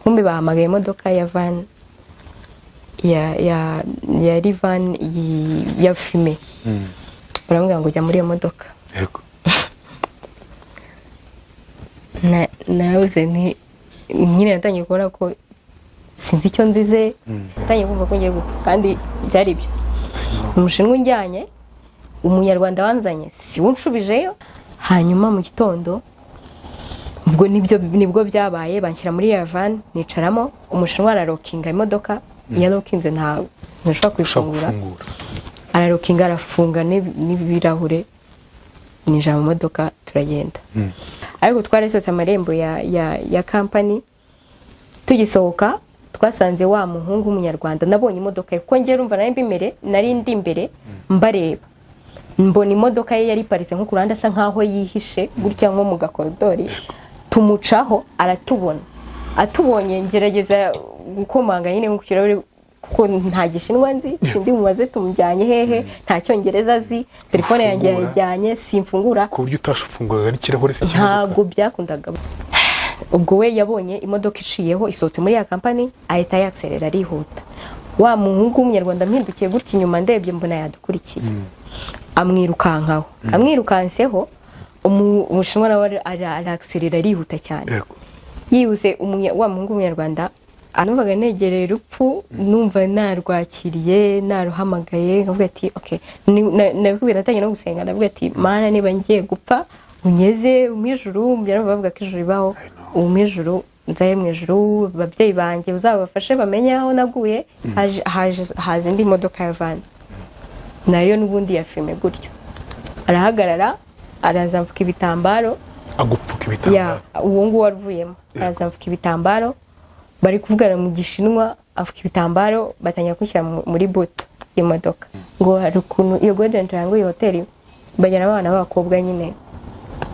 kumbe bahamagaye imodoka ya van ya Rivan ya Fime baramubwira ngo jya muri iyo modoka. Yego. Naruze ni nyine natangiye kubona ko sinzi icyo nzize, natangiye kumva ko ngiye gupfa kandi byari byo. Umushinwa unjyanye, umunyarwanda wanzanye si unshubijeyo. Hanyuma mu gitondo ubwo nibwo byabaye, banshyira muri ya van nicaramo, umushinwa ararokinga imodoka, yarokinze nta nshobora kwifungura, ararokinga arafunga n'ibirahure, ninjira mu modoka turagenda. Ariko twarasohotse amarembo ya company, tugisohoka twasanze wa muhungu w'umunyarwanda, nabonye imodoka ye kuko ngiye urumva nari ndi imbere mbareba, mbona imodoka ye yari parise nko kuranda asa nkaho yihishe gutya nko mu gakoridori, tumucaho aratubona, atubonye ngerageza gukomanga nyine nko kiraburi kuko nta gishinwa nzi, sindi mubaze tumujyanye hehe, nta cyongereza azi, telefone yanjye yajyanye simfungura ku buryo utashufunguraga n'ikirahure se ntago byakundaga. Ubwo we yabonye imodoka iciyeho isohotse muri ya company, ahita yakserera arihuta. Wa muhungu w'umunyarwanda mpindukiye gutya inyuma ndebye mbona yadukurikiye, amwirukankaho, amwirukanseho umushinwa nawe arakserera arihuta cyane. Yihuse wa muhungu w'umunyarwanda numvaga negereye urupfu, numva narwakiriye, naruhamagaye, nkavuga ati okay, nabikubira natangiye no gusenga, navuga ati Mana niba ngiye gupfa unyeze umwijuru, byaravuga bavuga ko ijuru ribaho, umwijuru nzaye mu ijuru, ababyeyi banjye uzabafashe bamenye aho naguye. Haje indi modoka ya van nayo n'ubundi ya Fime gutyo, arahagarara arazamfuka ibitambaro, agupfuka ibitambaro, uwo nguwo waruvuyemo arazamfuka ibitambaro, bari kuvugana mu gishinwa, afuka ibitambaro, batangira kwishyira muri boot y'imodoka. Ngo hari ukuntu iyo Golden Triangle iyo hoteli bajyana abana b'abakobwa nyine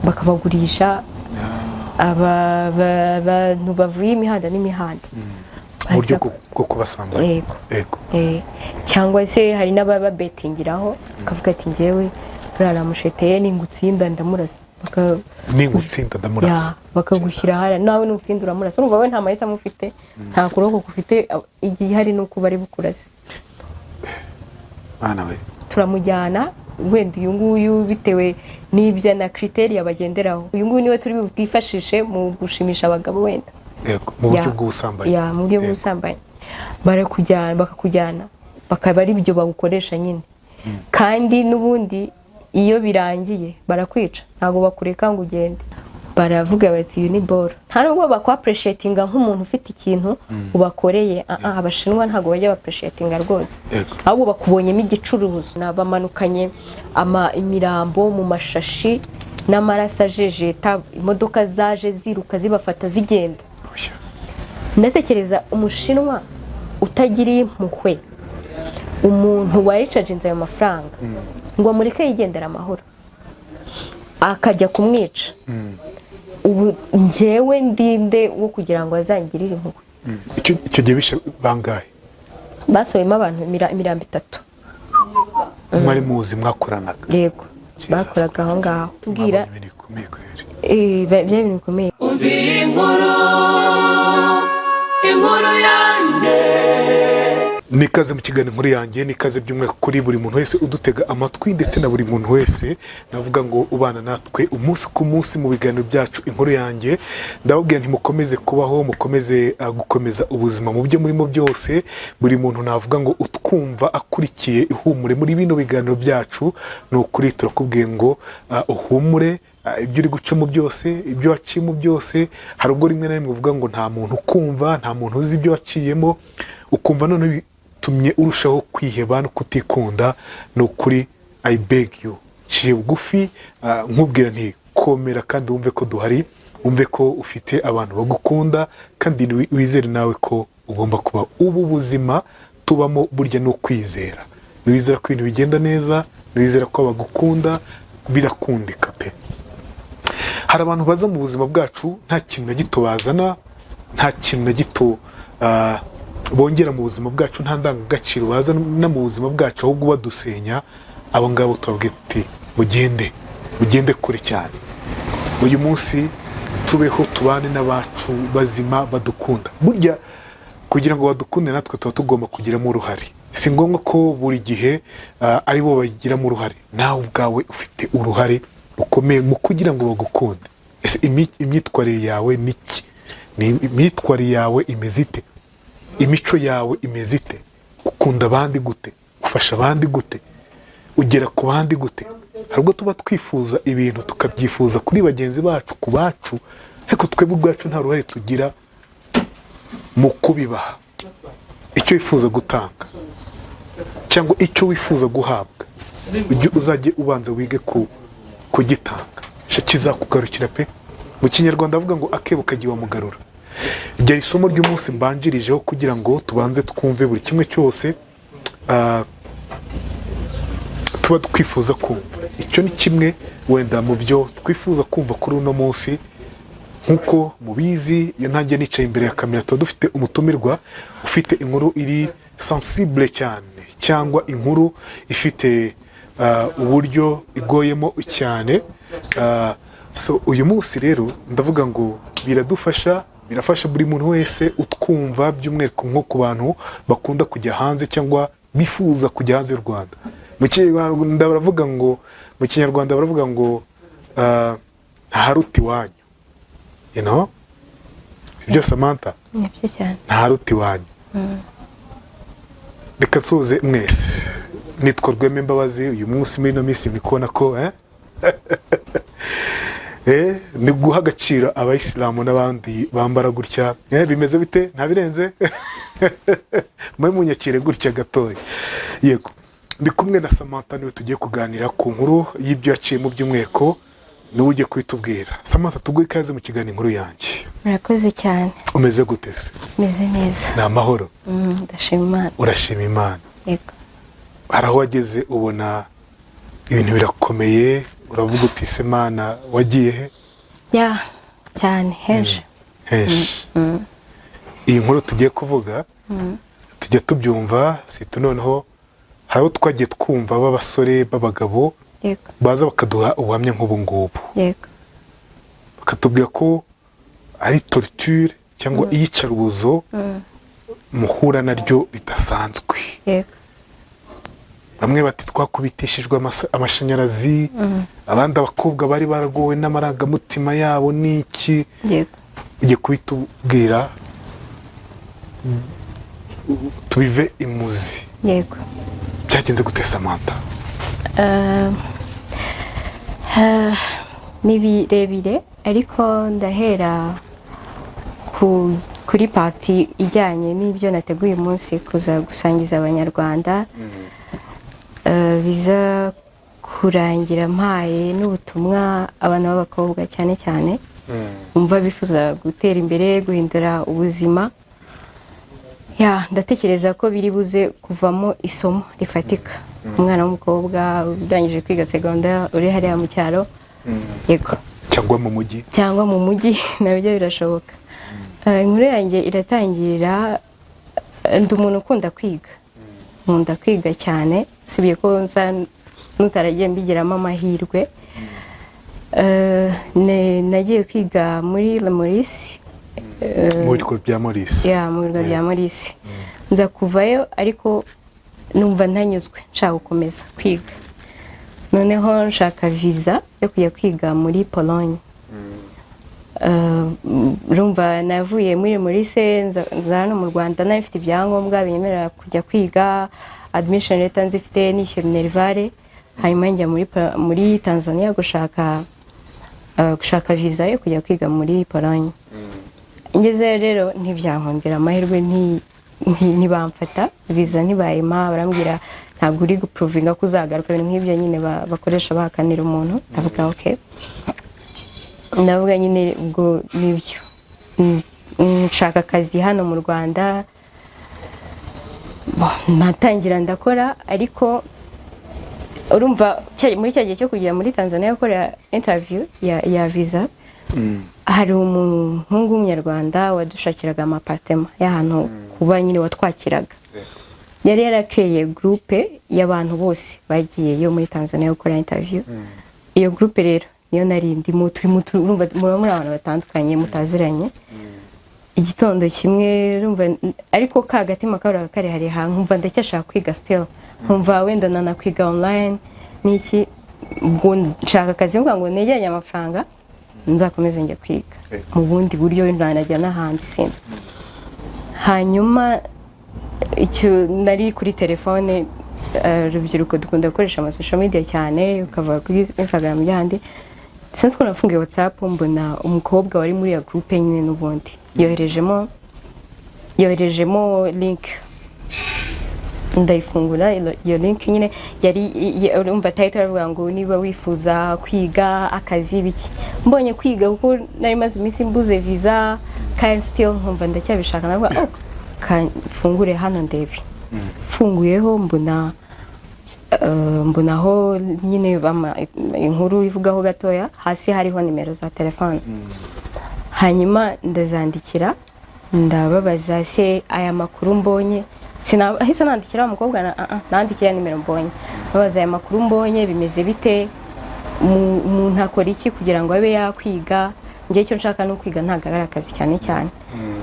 bakabagurisha, abantu bavuye imihanda n'imihanda mu buryo bwo kubasambanya. Yego. Cyangwa se hari n'ababa betingiraho akavuga ati ngewe baramusheteye ningutsinda ndamurasa, bakagushyira hara nawe n'utsinda uramurasa. Urumva we nta mahitamo ufite, nta kuroko ufite, igihe hari nuko bari bukurase. Bana we turamujyana, wenda uyu nguyu bitewe n'ibyo na criteria bagenderaho, uyu nguyu niwe turi bwifashishe mu gushimisha abagabo wenda. Yego, mu buryo bw'ubusambanyi. Mu buryo bw'ubusambanyi bakakujyana bakaba ari byo bagukoresha nyine. Kandi n'ubundi iyo birangiye barakwica, ntago bakureka ngo ugende, baravuga bati uyu ni boro. Nta nubwo bakwapreciatinga nk'umuntu ufite ikintu ubakoreye. Abashinwa ntago bajya bapreciatinga rwose, ahubwo bakubonyemo igicuruzo. Nabamanukanye imirambo mu mashashi n'amaraso ajejeta, imodoka zaje ziruka zibafata zigenda. Ndatekereza umushinwa utagiriye impuhwe umuntu waricaginze ayo mafaranga ngo amureke yigendera amahoro akajya kumwica, ubu njyewe ndinde wo kugira ngo azangirire impuhwe. Icyo gihe bishe bangahe? Basohemo abantu imirambo 3. Mwari muzi mwakoranaga? Yego, bakoraga aho ngaho. Tubwira byari ibintu bikomeye. Inkuru yanjye nikaze mu kiganiro inkuru yanjye, nikaze by'umwe kuri buri muntu wese udutega amatwi ndetse na buri muntu wese navuga ngo ubana natwe umunsi ku munsi mu biganiro byacu inkuru yanjye. Ndababwira nti mukomeze kubaho, mukomeze gukomeza ubuzima mu byo murimo byose. Buri muntu navuga ngo utwumva akurikiye ihumure muri bino biganiro byacu, ni ukuri turakubwiye ngo uhumure. Ibyo uri gucamo byose, ibyo waciyemo byose, hari ubwo rimwe na rimwe uvuga ngo nta muntu ukumva, nta muntu uzi ibyo waciyemo, ukumva none bitumye urushaho kwiheba no kutikunda. Ni ukuri I beg you, ciye bugufi nkubwira nti komera kandi wumve ko duhari, wumve ko ufite abantu bagukunda, kandi wizere nawe ko ugomba kuba ubu buzima tubamo burya no kwizera. Wizera ko ibintu bigenda neza, wizera ko bagukunda, birakundika pe. Hari abantu baza mu buzima bwacu nta kintu na gito bazana, nta kintu na gito bongera mu buzima bwacu, nta ndangagaciro bazana mu buzima bwacu, ahubwo badusenya. Abo ngabo tubabwira tuti mugende kure cyane. Uyu munsi tubeho tubane n'abacu bazima badukunda. Burya kugira ngo badukunde natwe tuba tugomba kugiramo uruhare. Si ngombwa ko buri gihe ari bo bagiramo uruhare, nawe ubwawe ufite uruhare ukomeye mu kugira ngo bagukunde. Ese imyitwarire yawe niki? Imyitwarire yawe imeze ite? Imico yawe imeze ite? Ukunda abandi gute? Ufasha abandi gute? Ugera ku bandi gute? Hari ubwo tuba twifuza ibintu tukabyifuza kuri bagenzi bacu, ku bacu, ariko twebwe ubwacu nta ruhare tugira mu kubibaha. Icyo wifuza gutanga cyangwa icyo wifuza guhabwa, uzajye ubanza wige kugitanga, kizakugarukira pe. Mu Kinyarwanda avuga ngo akebo kagiye wamugarura. Ryari isomo ry'umunsi mbanjirijeho kugira ngo tubanze twumve buri kimwe cyose tuba twifuza kumva. Icyo ni kimwe wenda mu byo twifuza kumva kuri uno munsi. Nkuko mubizi, iyo ntangiye nicaye imbere ya kamera tuba dufite umutumirwa ufite inkuru iri sensible cyane, cyangwa inkuru ifite uburyo igoyemo cyane. So uyu munsi rero ndavuga ngo birafasha buri muntu wese utwumva, by'umwihariko nko ku bantu bakunda kujya hanze cyangwa bifuza kujya hanze y'u Rwanda. Mu Kinyarwanda baravuga ngo ntaharuta iwanyu. You know? Sibyo Samantha? Nibyo cyane. Ntaharuta iwanyu. Reka nsuhuze mwese. Nitwa Rwema Mbabazi. Uyu munsi muri ino minsi ndi kubona ko ni guha agaciro abayisilamu n'abandi bambara gutya. Bimeze bite? Ntabirenze? Mwe munyakire gutya gatoya. Yego. Ndi kumwe na Samantha, niwe tugiye kuganira ku nkuru y'ibyo yaciye mu by'umweko. Niwe ugiye kubitubwira. Samantha, tuguhe ikaze mu kiganiro inkuru yanjye. Murakoze cyane. Umeze gute se? Meze neza. Ni amahoro? Ndashima Imana. Urashima Imana? Yego. Hari aho wageze ubona ibintu birakomeye, uravuga uti se Mana wagiye he? Ya, cyane henshi. Iyi nkuru tugiye kuvuga, tujya tubyumva, situ noneho hari aho twagiye twumva b'abasore b'abagabo baza bakaduha ubuhamya nk'ubu ngubu. Yego. Bakatubwira ko ari torture cyangwa iyicarubozo muhura naryo ridasanzwe. Yego. Bamwe bati twakubitishijwe amashanyarazi, abandi abakobwa bari baragowe n'amarangamutima yabo n'iki. Yego. Ugiye kubitubwira tubive imuzi. Yego. Byagenze gute Samantha? Ni birebire ariko ndahera kuri party ijyanye n'ibyo nateguye umunsi kuza gusangiza abanyarwanda. Biza kurangira mpaye n'ubutumwa abana b'abakobwa cyane cyane umva bifuza gutera imbere, guhindura ubuzima. Ndatekereza ko biri buze kuvamo isomo rifatika. Umwana w'umukobwa urangije kwiga secondaire uri hariya mu cyaro. Yego. Cyangwa mu mujyi. Cyangwa mu mujyi nabyo birashoboka. Inkuru yanjye iratangirira ndi umuntu ukunda kwiga. Nkunda kwiga cyane, sibiye ko nutaragiye mbigiramo amahirwe. Nagiye kwiga muri La Maurice. Mu bigo bya Maurice. Mu bigo bya Maurice. Nza kuvayo ariko numva ntanyuzwe, nshaka gukomeza kwiga. Noneho nshaka visa yo kujya kwiga muri Pologne. Rumva navuye muri Maurice nza hano mu Rwanda nafite ibyangombwa binyemerera kujya kwiga, admission letter nzifite, nishyura Nervare. Hanyuma njya muri Tanzania gushaka visa yo kujya kwiga muri Pologne. Ngeze rero ntibyankundira, amahirwe ntibamfata, visa ntibayima, barambwira ntabwo uri guprovinga ko uzagaruka, ibintu nk'ibyo nyine bakoresha bahakanira umuntu. Ndavuga okay, ndavuga nyine ubwo nibyo nshaka akazi hano mu Rwanda. Natangira ndakora, ariko urumva muri cya gihe cyo kujya muri Tanzania gukora interview ya visa, hari umuhungu w'umunyarwanda wadushakiraga amapartema y'ahantu kuba nyine watwakiraga. Yari yarakeye groupe y'abantu bose bagiye yo muri Tanzania gukora interview. Iyo groupe rero niyo nari ndimo urumva muri abantu batandukanye mutaziranye igitondo kimwe urumva ariko ka gatima kabura kare hari nkumva ndacyashaka kwiga still nkumva wenda nanakwiga online niki ubwo nshaka akazi ngo negeranye amafaranga nzakomeze njye kwiga mu bundi buryo ndanajya n'ahandi sinzi hanyuma icyo nari kuri telefone urubyiruko dukunda gukoresha ama social media cyane ukava kuri Instagram y'ahandi sinzi ko nafungiye WhatsApp mbona umukobwa wari muri ya group nyine n'ubundi yoherejemo link ndayifungura iyo link nyine yari urumva title aravuga ngo niba wifuza kwiga akazi biki mbonye kwiga kuko nari maze iminsi mbuze visa kandi still nkumva ndacyabishaka navuga fungure hano ndebe funguyeho mbonaho nyine inkuru ivugaho gatoya hasi hariho nimero za telefone hanyuma ndazandikira ndababaza se aya makuru mbonye ahise nandikira umukobwa nandikira nimero mbonye babaza aya makuru mbonye bimeze bite umuntu akora iki kugira ngo abe yakwiga njye icyo nshaka no kwiga ntabwo ari akazi cyane cyane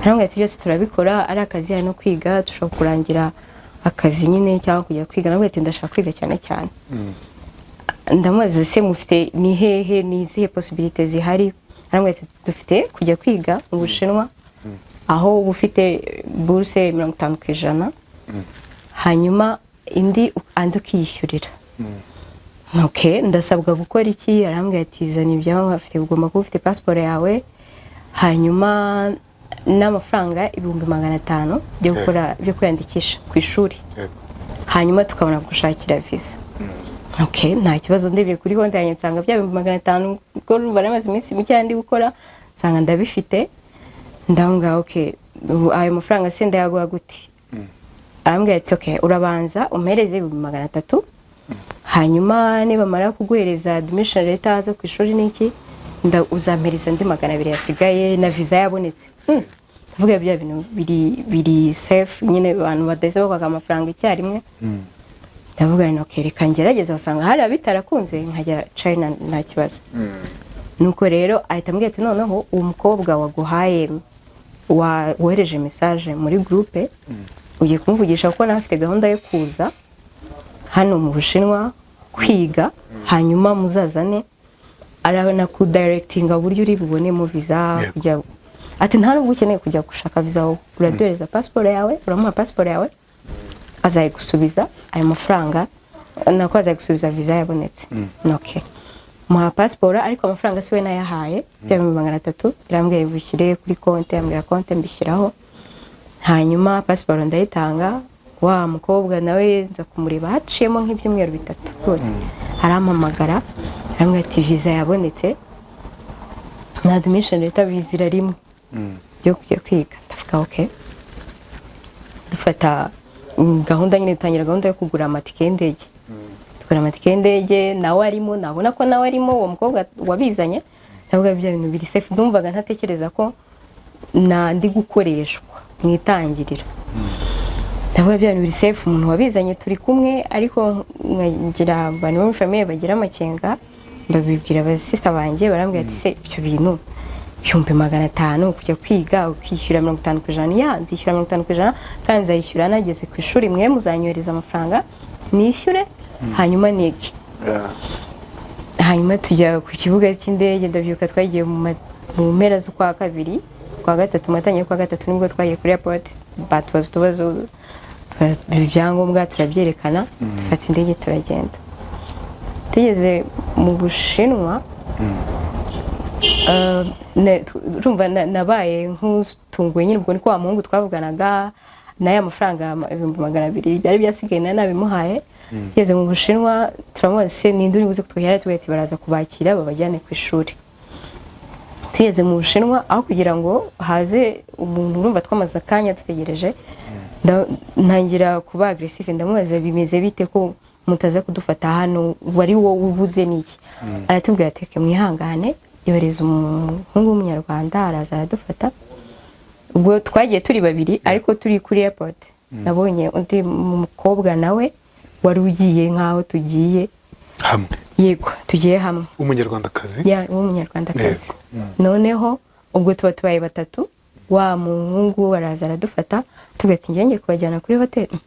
hano ati byose turabikora ari akazi hari no kwiga dushobora kurangira akazi nyine cyangwa kujya kwiga nabwo ati ndashaka kwiga cyane cyane ndamubaza se mufite ni hehe ni izihe possibilities zihari hano ati dufite kujya kwiga mu Bushinwa aho ufite bourse 50%, hanyuma indi ukiyishyurira. Okay, ndasabwa gukora iki? Arambwira ati zana ibyawe afite, ugomba kuba ufite passport yawe, hanyuma n'amafaranga 500 byo kwiyandikisha ku ishuri, hanyuma tukabona gushakira visa. Okay, nta kibazo, ndebye kuri konti yanjye nsanga bya 500 ko baramaze iminsi mike ndi gukora, nsanga ndabifite. Ndanga okay, ayo mafaranga senda yaguha gute? Arambwira ati okay, urabanza umpereze 300, hanyuma niba mara kuguhereza admission letter zo ku ishuri niki uzampereza ndi 200 yasigaye na visa yabonetse. Vuga bya bintu biri safe nyine, abantu badahise bakaga amafaranga icyarimwe. Ndavuga no kereka ngerageza usanga hari abitarakunze nkajya China nta kibazo. Nuko rero ahita ambwira ati noneho umukobwa waguhaye wohereje message muri groupe ugiye kumuvugisha kuko nafite gahunda yo kuza hano mu Bushinwa kwiga, hanyuma muzazane arabona ku directinga buryo uri bubone mu visa kujya. Ati nta nubwo ukeneye kujya gushaka visa, uraduhereza passport yawe, uramuha passport yawe, azayigusubiza ayo mafaranga, nako azayigusubiza visa yabonetse. Okay, muha passport ariko amafaranga siwe nayahaye ya 300, irambwiye bushyire kuri konti, ambwira konti mbishyiraho, hanyuma passport ndayitanga. Wa mukobwa nawe nza kumureba haciyemo nk'ibyumweru 3 rwose, arampamagara arambwira ati visa yabonetse na admission letter visa rimwe yo kujya kwiga. Ndavuga okay, dufata gahunda nyine, dutangira gahunda yo kugura amatike y'indege. Tukora amatike y'indege, nawe arimo, nabona ko nawe arimo uwo mukobwa wabizanye. Ndavuga bya bintu biri safe, ndumvaga ntatekereza ko ndi gukoreshwa mu itangiriro. Ndavuga bya bintu biri safe, umuntu wabizanye turi kumwe, ariko ngira abantu bo mu famille bagira amakenga, ndabibwira abasista banjye, barambwira ati se ibyo bintu 500 kujya kwiga ukishyura 50%, ya nzishyura 50% kandi nzayishyura nageze ku ishuri, mwe muzanyohereza amafaranga nishyure hanyuma niki. Hanyuma tujya ku kibuga cy'indege, ndabyuka twagiye mu mpera z'ukwa kabiri, kwa gatatu, matanye kwa gatatu nibwo twagiye kuri airport, batubaza utubazo, ibyangombwa turabyerekana, dufata indege turagenda. Tugeze mu Bushinwa, urumva nabaye nk'utunguwe nyine, ubwo niko wa muhungu twavuganaga naye amafaranga 200 byari byasigaye nabimuhaye. Tugeze mu Bushinwa turamubaza se ninde uri buze kutwihera, tugahita baraza kubakira babajyane ku ishuri. Tugeze mu Bushinwa, aho kugira ngo haze umuntu, urumva twamaze akanya dutegereje, ntangira kuba aggressive, ndamubaza bimeze bite ko mutaza kudufata hano, wari wowe ubuze niki? Aratubwira ati mwihangane, yohereza umuhungu w'umunyarwanda araza aradufata. Ubwo twagiye turi babiri, ariko turi kuri airport nabonye undi mukobwa nawe wari ugiye nkaho tugiye yego tugiye hamwe umunyarwandakazi w'umunyarwandakazi noneho ubwo tubaye batatu wa muhungu araza aradufata tubwira ati ngiye kubajyana kuri hoteli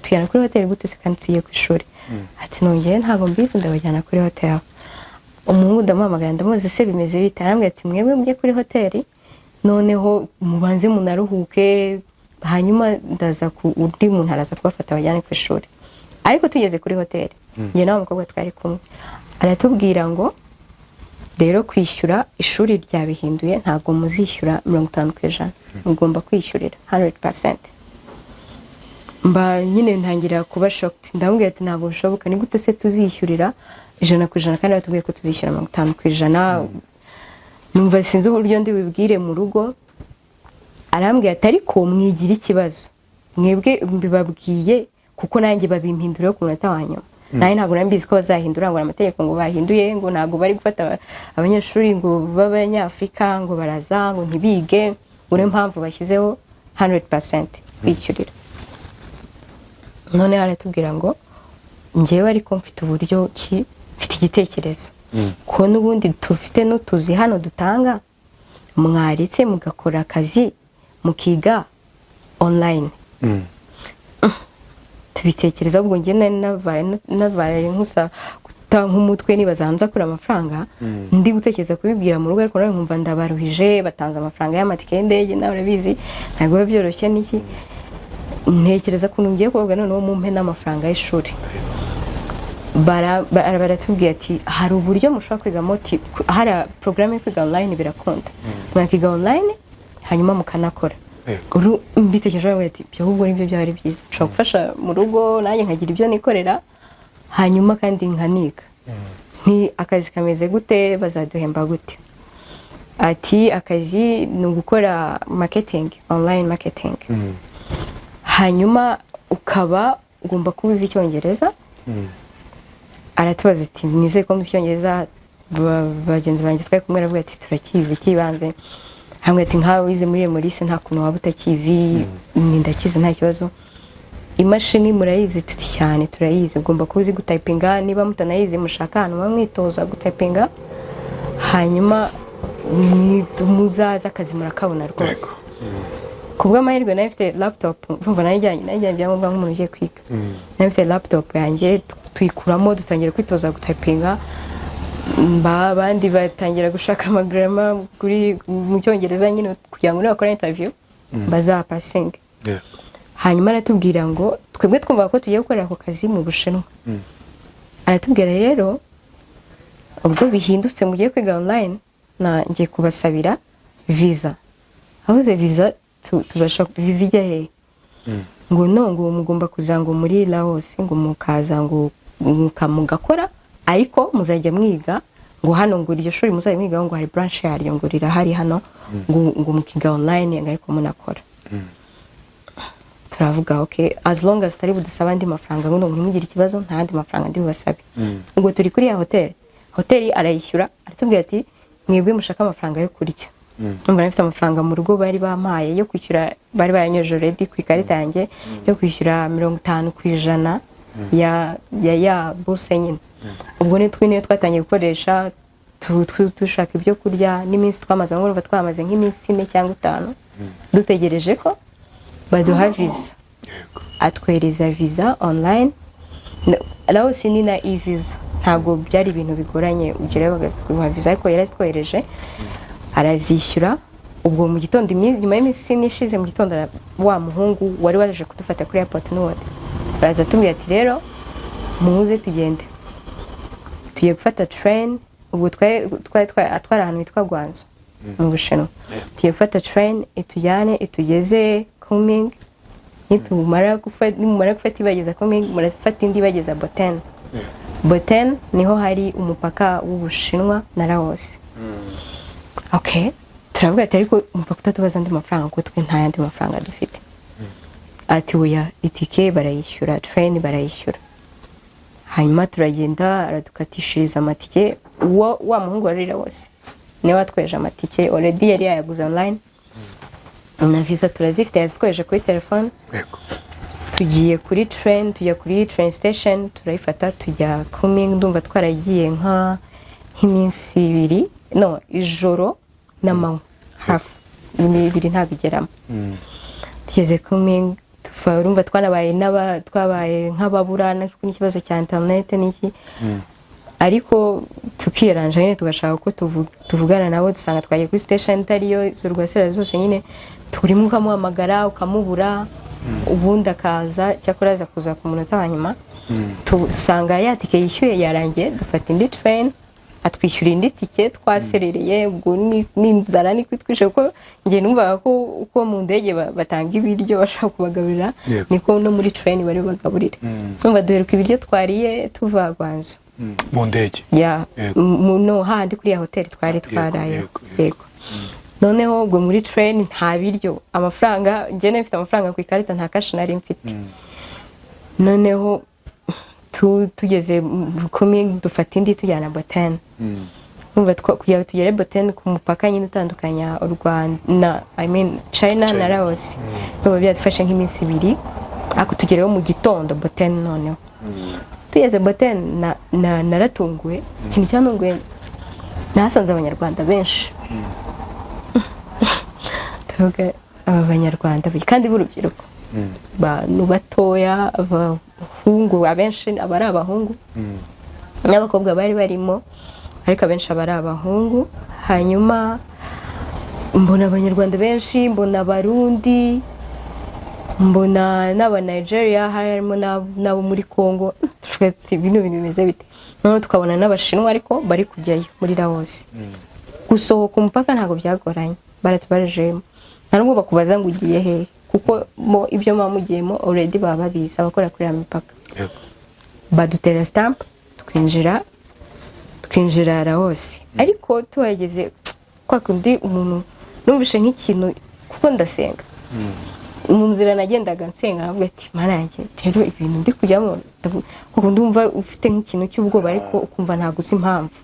tujyana kuri hoteli gute se kandi tugiye ku ishuri ati nongeye ntabwo mbizi ndabajyana kuri hoteli umuhungu ndamuhamagara ndamuzi se bimeze bite arambwira ati mwebwe mujye kuri hoteli noneho mubanze munaruhuke hanyuma ndaza undi muntu araza kubafata bajyane ku ishuri ariko tugeze kuri hoteli njye nawe umukobwa twari kumwe aratubwira ngo rero kwishyura ishuri ryabihinduye ntabwo muzishyura 50%, mugomba kwishyurira 100%. Mba nyine ntangira kuba shocked ndamubwira ati ntabwo bishoboka ni gute se tuzishyurira 100% kandi batubwiye ko tuzishyura 50%. Numva sinzi uburyo ndi bibwire mu rugo arambwira ati ariko mwigira ikibazo mwebwe mbibabwiye kuko nanjye babimpindura ku munota wa nyuma naye ntabwo nambizi ko bazahindura ngo amategeko ngo bahinduye ngo ntabwo bari gufata abanyeshuri ngo b'abanyafrika ngo baraza ngo ntibige ngo niyo mpamvu bashyizeho 100% kwishyurira. None aratubwira ngo njyewe ariko mfite uburyo ki mfite igitekerezo ko n'ubundi tufite n'utuzi hano dutanga mwaritse mugakora akazi mukiga online. Tubitekereza ubwo njye nabaye nkusa nk'umutwe nibaza hanze akura amafaranga ndi gutekereza kubibwira mu rugo ariko nawe nkumva ndabaruhije batanze amafaranga y'amatike y'indege nawe urabizi ntabwo biba byoroshye n'iki ntekereza ko ngiye kuvuga noneho mumpe n'amafaranga y'ishuri. Baratubwiye ati hari uburyo mushobora kwiga moti hari porogaramu yo kwiga online birakunda mwakiga online hanyuma mukanakora mbitekereje bavuga ati byo ahubwo nibyo byari byiza nshobora gufasha mu rugo nanjye nkagira ibyo nikorera hanyuma kandi nkaniga nti akazi kameze gute bazaduhemba gute ati akazi ni ugukora marketing online marketing hanyuma ukaba ugomba kuzi icyongereza. Aratubaza ati nizeye ko muzi icyongereza bagenzi banjye twari kumwe aravuga ati turakizi kibanze hamwe ati nkawe wize muri Emorisi nta kuntu waba utakizi ndakizi nta kibazo imashini murayizi tuti cyane turayizi ugomba kuzi gutayipinga niba mutanayizi mushaka ahantu mwitoza gutayipinga hanyuma muzaza akazi murakabona rwose. Kubwa amahirwe nayo mfite laptop urumva najyanye byangombwa nk'umuntu ugiye kwiga nayo mfite laptop yanjye tuyikuramo dutangira kwitoza gutayipinga abandi batangira gushaka amagrama kuri mu cyongereza nyine kugira ngo bakore interview bazapassing. Hanyuma aratubwira ngo twebwe twumva ko tugiye gukorera ako kazi mu Bushinwa. Aratubwira rero ubwo bihindutse mugiye kwiga online ngiye kubasabira visa. Avuze visa tubasha visa ijya he ngo no ngo mugomba kuzango muri Laos ngo mukaza ngo mugakora ariko muzajya mwiga ngo hano ngo iryo shuri muzajya mwiga ngo hari branch yaryo ngo rirahari hano ngo mukiga online ariko munakora. Turavuga okay as long as tari budusaba andi mafaranga ngo ntimugira ikibazo nta andi mafaranga ndi bubasabe. Ubwo turi kuri ya hoteli arayishyura aratubwira ati mwebwe mushaka amafaranga yo kurya. Numva nafite amafaranga mu rugo bari bampaye yo kwishyura bari bayanyoje ready ku ikarita yanjye yo kwishyura 50% ya bourse nyine. Ubwo ni twine twatangiye gukoresha tushaka ibyo kurya n'iminsi twamaze ngo twamaze nk'iminsi 4 cyangwa 5 dutegereje ko baduha visa. Atwereza visa online alaho sinina e-visa ntago byari ibintu bigoranye ugere bagakuha visa ariko yarazitwereje arazishyura. Ubwo mu gitondo nyuma y'iminsi nishize mu gitondo wa muhungu wari waje kudufata kuri airport n'uwode baraza tubwira ati rero muze tugende tugiye gufata train. Ubwo atwara ahantu hitwa Gwanzo mu Bushinwa tugiye gufata train itujyane itugeze Kunming nitumara gufata ibageza Kunming murafata indi bageza Boten. Boten niho hari umupaka w'Ubushinwa na Laos. Okay turavuga ati ariko umupaka utatubaza andi mafaranga kuko twe nta yandi mafaranga dufite. Ati oya itike barayishyura train barayishyura. Hanyuma turagenda aradukatishiriza amatike wa muhungu wari Laos niwe watweje amatike already yari yayaguze online na visa turazifite yazitweje kuri telefone tugiye kuri train, tujya kuri train station turayifata tujya Kunming, ndumva twaragiye nk'iminsi 2 no ijoro n'amanywa hafi ibiri ntabwo igeramo. Tugeze Kunming urumva twabaye nk'ababura n'ikibazo cya internet n'iki, ariko tukiranje nyine tugashaka ko tuvugana nabo, dusanga twagiye kuri station itariyo z'urwasera zose, nyine turimo ukamuhamagara ukamubura, ubundi akaza cyakora aza kuza ku munota wa nyuma, dusanga ya tike yishyuye yarangiye, dufata indi train atwishyura indi tike, twaserereye ubwo n'inzara ni kwitwishe kuko ngiye numvaga ko uko mu ndege batanga ibiryo bashaka kubagaburira niko no muri train bari bagaburira. Numva duheruka ibiryo twariye tuva Gwanzo mu ndege no handi kuri ya hotel twari twaraye. Yego. Noneho ubwo muri train nta biryo, amafaranga njye mfite amafaranga ku ikarita nta cash nari mfite. Noneho tugeze Kunming dufata indi tujyana Boten. Numva kugira tugere Boten ku mupaka nyine utandukanya u Rwanda China na Laos. Numva byadufashe nk'iminsi 2 ako tugereyo mu gitondo Boten. Noneho tugeze Boten naratunguwe, ikintu cyantunguye nasanze abanyarwanda benshi. Tuvuga abanyarwanda kandi b'urubyiruko, bantu batoya, abahungu abenshi abari abahungu n'abakobwa bari barimo, ariko abenshi abari abahungu. Hanyuma mbona abanyarwanda benshi, mbona abarundi, mbona n'aba Nigeria, harimo n'abo muri Congo. Twese ibintu bimeze bite, noneho tukabona n'abashinwa ariko bari kujyayo muri Laos. Gusohoka umupaka ntabwo byagoranye, baratubarejemo, nta nubwo bakubaza ngo ugiye hehe kuko mo ibyo mamugiyemo already baba babizi abakora kuri ya mipaka. Badutera stamp twinjira Laos, ariko tuhageze kwa kundi umuntu numvishe nk'ikintu kuko ndasenga mu nzira nagendaga nsenga, avuga ati mana yanjye rero ibintu ndi kujyamo kuko ndumva ufite nk'ikintu cy'ubwoba ariko ukumva ntago uzi impamvu.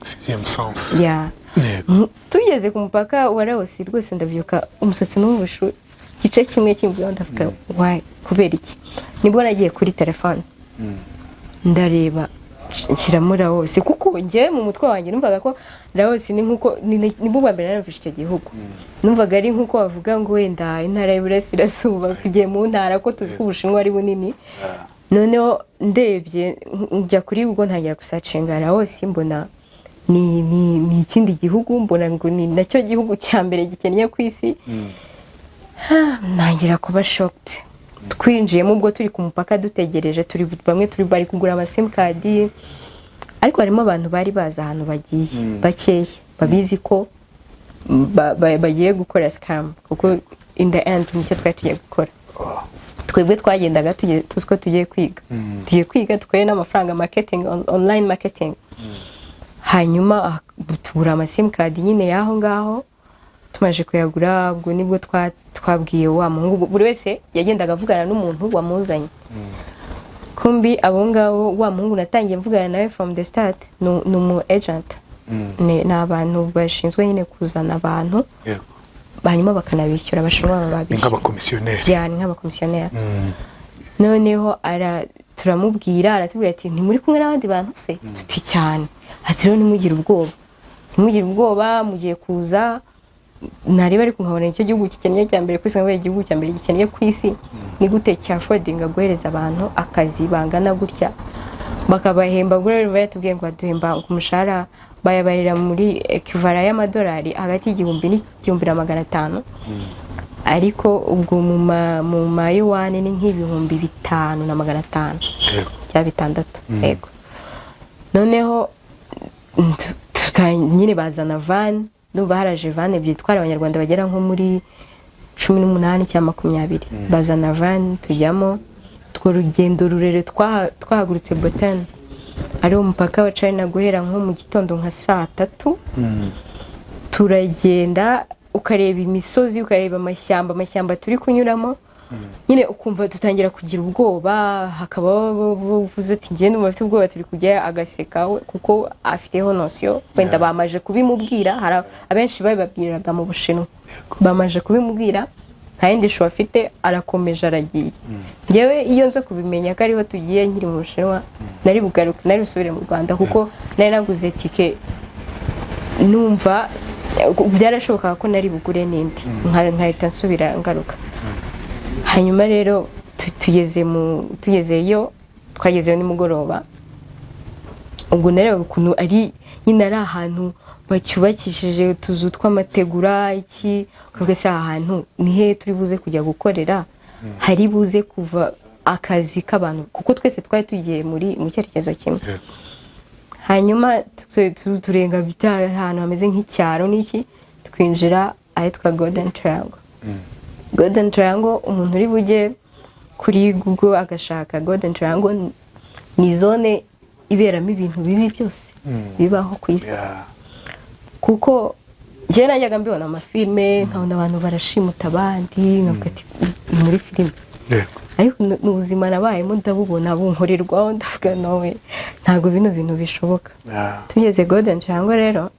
Tugeze ku mupaka wa Laos rwose ndabyuka umusatsi n'umvishu gice kimwe cy'imvuyo, ndavuga why kubera iki. Nibwo nagiye kuri telefone ndareba nshyiramo Laos, kuko njye mu mutwe wanjye numvaga ko Laos ni nkuko nibwo bwa mbere narumvise icyo gihugu, numvaga ari nkuko bavuga ngo wenda intara y'Iburasirazuba tugiye mu ntara ko tuzi ko Ubushinwa ari bunini. Noneho ndebye njya kuri ubwo ntangira gusacinga Laos, mbona ni ikindi gihugu, mbona ngo ni nacyo gihugu cya mbere gikennye ku isi. Nangira kuba shocked. Twinjiyemo ubwo turi ku mupaka dutegereje, bamwe turi bari kugura ama SIM card, ariko harimo abantu bari bazi ahantu bagiye bakeya, babizi ko bagiye gukora scam, kuko in the end nicyo twari tugiye gukora. Twebwe twagendaga tuzi ko tugiye kwiga tukore n'amafaranga marketing, online marketing. Hanyuma tubura ama SIM card nyine yaho ngaho, tumaje kuyagura ubwo nibwo twabwiye wa muhungu, buri wese yagendaga avugana n'umuntu wamuzanye. Kumbi abo ngabo wa muhungu natangiye mvugana nawe from the start ni umu agent, ni abantu bashinzwe nyine kuzana abantu hanyuma bakanabishyura, abashinwa babishyura nk'abakomisiyoneri. Ni nk'abakomisiyoneri. Noneho turamubwira, aratubwira ati ntimuri kumwe n'abandi bantu se? Tuti cyane. Ati rero nimugire ubwoba, mugiye kuza nareba ariko nkabona icyo gihugu gikennye cya mbere ku isi, nkabona igihugu cya mbere gikennye ku isi, ni gute cya affordinga guhereza abantu akazi bangana gutya bakabahemba. Ubwo rero batubwiye ngo baduhemba ku mushahara bayabarira muri equivalent y'amadolari hagati y'igihumbi n'1,500, ariko ubwo mu mayuwani ni nk'ibihumbi 5,500 cyangwa 6. Yego. Noneho nyine bazana van, ndumva haraje van ebyiri twari abanyarwanda bagera nko muri 18 cyangwa 20. Bazana van tujyamo, two rugendo rurere twahagurutse Boten, ari umupaka wa China, guhera nko mu gitondo nka 3:00. Turagenda ukareba imisozi, ukareba amashyamba turi kunyuramo, nyine ukumva tutangira kugira ubwoba. Hakaba bavuze ati ngende umufite ubwoba, turi kujya agaseka kuko afiteho nosiyo, wenda bamaje kubimubwira. Hari abenshi babibabwiraga mu Bushinwa, bamaje kubimubwira nta yindi show afite, arakomeje aragiye. Njyewe iyo nza kubimenya ko ariho tugiye nkiri mu Bushinwa nari bugaruke, nari busubire mu Rwanda kuko nari naguze tike numva byarashoboka ko nari bugure n'indi nkahita nsubira ngaruka. Hanyuma rero tugezeyo twagezeyo nimugoroba, ubwo nareba ukuntu ari nyine ari ahantu bacyubakishije utuzu tw'amategura iki, ukavuga se ahantu nihe turi buze kujya gukorera, hari buze kuva akazi k'abantu kuko twese twari tugiye mu cyerekezo kimwe. Hanyuma turenga ahantu hameze nk'icyaro n'iki, twinjira ahitwa Golden Triangle. Golden Triangle, umuntu uri bujye kuri Google agashaka Golden Triangle, ni zone iberamo ibintu bibi byose bibaho ku isi. Kuko njye najyaga mbibona amafilme nkabona abantu barashimuta abandi, nkavuga ati muri filime, ariko n'ubuzima nabayemo ndabubona bunkorerwaho, ndavuga nawe ntabwo bino bintu bishoboka. Tugeze Golden Triangle rero